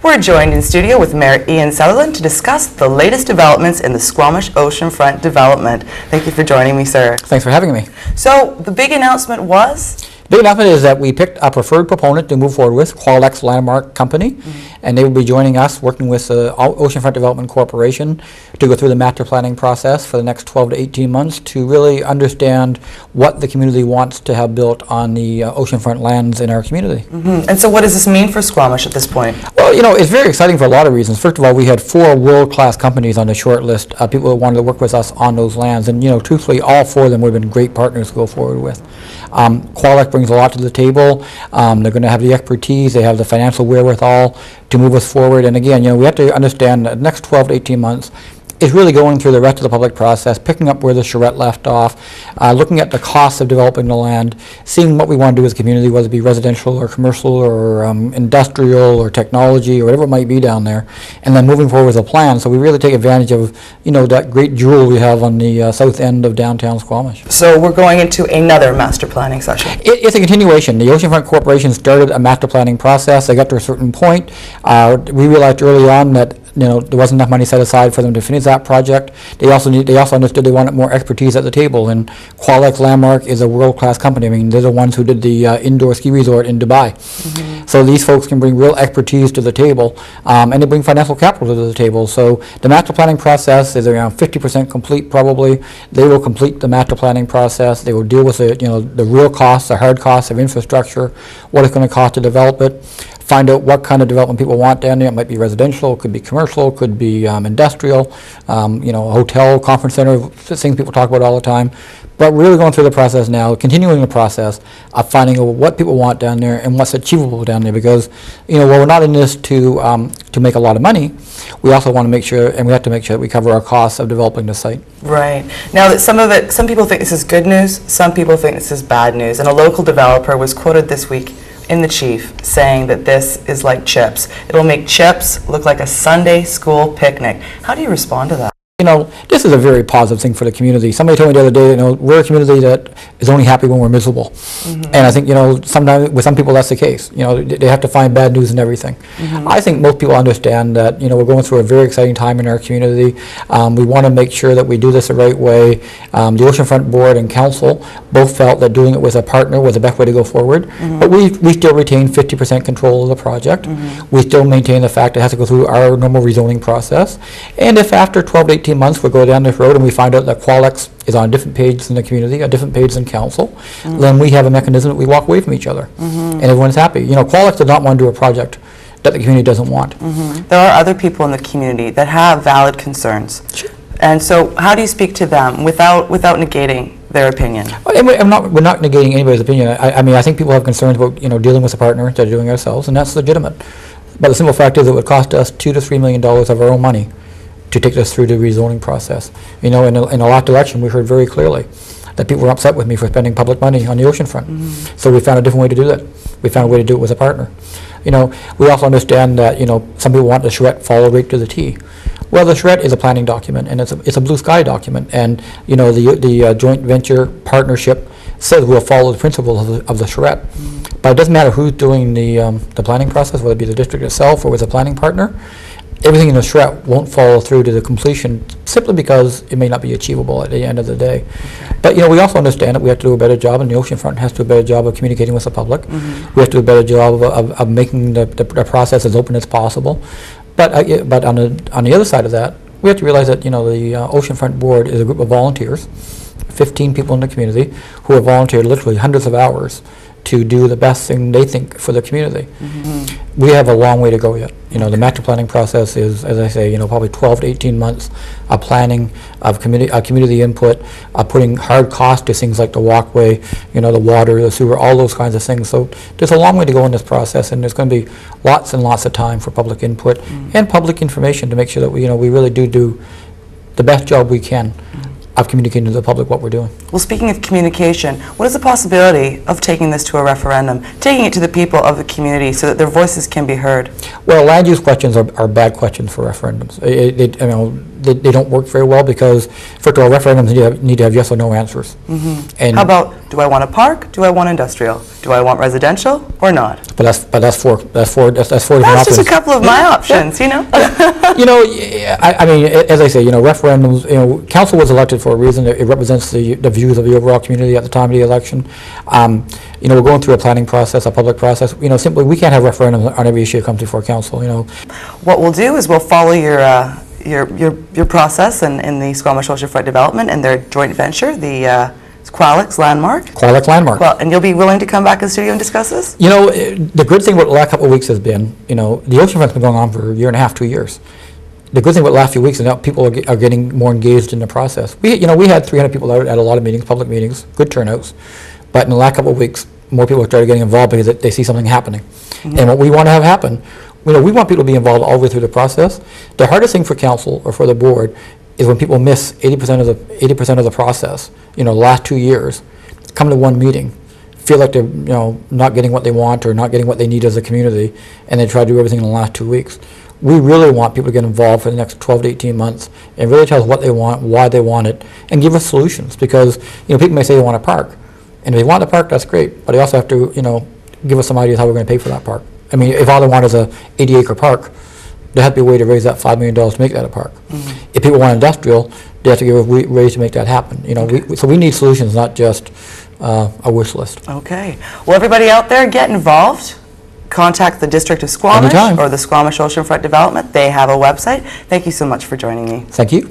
We're joined in studio with Mayor Ian Sutherland to discuss the latest developments in the Squamish Oceanfront development. Thank you for joining me, sir. Thanks for having me. So, the big announcement was? The big announcement is that we picked a preferred proponent to move forward with, Qualex Landmark Company, and they will be joining us, working with the Oceanfront Development Corporation to go through the master planning process for the next 12 to 18 months to really understand what the community wants to have built on the oceanfront lands in our community. And so what does this mean for Squamish at this point? Well, you know, it's very exciting for a lot of reasons. First of all, we had 4 world-class companies on the short list, people who wanted to work with us on those lands, and, you know, truthfully, all 4 of them would have been great partners to go forward with. Qualex brings a lot to the table. They're going to have the expertise, they have the financial wherewithal to move us forward. And again, you know, we have to understand that the next 12 to 18 months is really going through the rest of the public process, picking up where the charrette left off, looking at the costs of developing the land, seeing what we want to do as a community, whether it be residential or commercial or industrial or technology or whatever it might be down there, and then moving forward with a plan. So we really take advantage of, you know, that great jewel we have on the south end of downtown Squamish. So we're going into another master planning session. It's a continuation. The Oceanfront Corporation started a master planning process. They got to a certain point. We realized early on that, you know, there wasn't enough money set aside for them to finish that project. They also understood they wanted more expertise at the table, and Qualex Landmark is a world-class company. I mean, they're the ones who did the indoor ski resort in Dubai. So these folks can bring real expertise to the table, and they bring financial capital to the table. So the master planning process is around 50% complete probably. They will complete the master planning process. They will deal with the, you know, the real costs, the hard costs of infrastructure, what it's going to cost to develop it, find out what kind of development people want down there. It might be residential, it could be commercial, could be industrial, you know, a hotel, conference center, things people talk about all the time. But we're really going through the process now, continuing the process of finding out what people want down there and what's achievable down there, because, you know, while we're not in this to make a lot of money, we also want to make sure, and we have to make sure that we cover our costs of developing the site. Right. Now, that some people think this is good news, some people think this is bad news, and a local developer was quoted this week in the Chief saying that this is like chips. It'll make chips look like a Sunday school picnic. How do you respond to that? You know, this is a very positive thing for the community. Somebody told me the other day, you know, we're a community that is only happy when we're miserable. And I think, you know, sometimes with some people that's the case. You know, they have to find bad news in everything. I think most people understand that, you know, we're going through a very exciting time in our community. We want to make sure that we do this the right way. The Oceanfront Board and Council both felt that doing it with a partner was the best way to go forward. But we still retain 50% control of the project. We still maintain the fact it has to go through our normal rezoning process. And if after 12 to 18 months we go down this road and we find out that Qualex is on a different page than the community, a different page than council, then we have a mechanism that we walk away from each other, and everyone's happy. You know, Qualex does not want to do a project that the community doesn't want. There are other people in the community that have valid concerns. Sure. And so how do you speak to them without negating their opinion? We're not negating anybody's opinion. I mean, I think people have concerns about, you know, dealing with a partner instead of doing it ourselves, and that's legitimate. But the simple fact is it would cost us $2 to $3 million of our own money to take us through the rezoning process. You know, in the last election, we heard very clearly that people were upset with me for spending public money on the oceanfront. So we found a different way to do that. We found a way to do it with a partner. You know, we also understand that, you know, some people want the charrette followed right to the T. Well, the charrette is a planning document, and it's a blue sky document, and, you know, the joint venture partnership says we'll follow the principles of the charrette. But it doesn't matter who's doing the planning process, whether it be the district itself or with a planning partner. Everything in the charrette won't follow through to the completion simply because it may not be achievable at the end of the day. But, you know, we also understand that we have to do a better job, and the Oceanfront has to do a better job of communicating with the public. We have to do a better job of making the process as open as possible. But on the other side of that, we have to realize that, you know, the Oceanfront Board is a group of volunteers, 15 people in the community who have volunteered literally hundreds of hours to do the best thing they think for the community. We have a long way to go yet. You know, the master planning process is, as I say, you know, probably 12 to 18 months of planning, of community input, putting hard cost to things like the walkway, you know, the water, the sewer, all those kinds of things. So there's a long way to go in this process, and there's going to be lots and lots of time for public input and public information to make sure that we, you know, we really do the best job we can of communicating to the public what we're doing. Well, speaking of communication, what is the possibility of taking this to a referendum, taking it to the people of the community so that their voices can be heard? Well, land use questions are bad questions for referendums. You know, they don't work very well because, first of all, referendums need to have yes or no answers. And How about, do I want a park? Do I want industrial? Do I want residential or not? But that's four different That's options. just a couple of my options, you know? You know, I mean, as I say, you know, referendums, you know, council was elected for a reason. It represents the views of the overall community at the time of the election. You know, we're going through a planning process, a public process. You know, simply, we can't have referendums on every issue that comes before council, you know. What we'll do is we'll follow your process in the Squamish Oceanfront development and their joint venture, the Qualix Landmark. Qualix Landmark. Well, and you'll be willing to come back in the studio and discuss this? You know, the good thing about the last couple of weeks has been, you know, the Oceanfront's been going on for a year and a half, 2 years. The good thing about the last few weeks is now people are getting more engaged in the process. We had 300 people out at a lot of meetings, public meetings, good turnouts. But in the last couple of weeks, more people have started getting involved because they see something happening. And what we want to have happen, you know, we want people to be involved all the way through the process. The hardest thing for council or for the board is when people miss 80% of the process. You know, the last 2 years, come to one meeting, feel like they're, you know, not getting what they want or not getting what they need as a community, and they try to do everything in the last 2 weeks. We really want people to get involved for the next 12 to 18 months and really tell us what they want, why they want it, and give us solutions. Because, you know, people may say they want a park, and if they want a park, that's great, but they also have to, you know, give us some ideas how we're going to pay for that park. I mean, if all they want is a 80-acre park, there has to be a way to raise that $5 million to make that a park. If people want industrial, they have to give a ways to make that happen. You know, so we need solutions, not just a wish list. Okay. Well, everybody out there, get involved. Contact the District of Squamish Anytime. or the Squamish Oceanfront Development. They have a website. Thank you so much for joining me. Thank you.